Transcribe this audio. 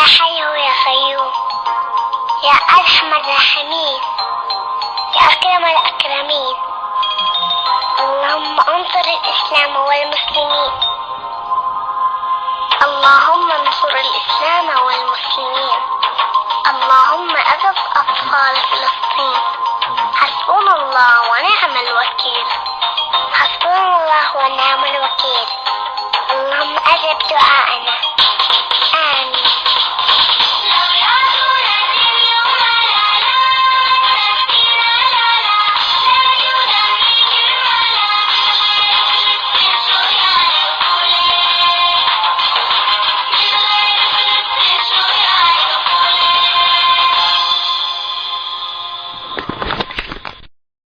حي يا قيوم، يا أرحم الراحمين، يا أكرم الأكرمين. اللهم انصر الإسلام والمسلمين، اللهم انصر الإسلام والمسلمين. اللهم أغث أطفال فلسطين. حسبنا الله ونعم الوكيل، حسبنا الله ونعم الوكيل. اللهم أجب دعاءنا.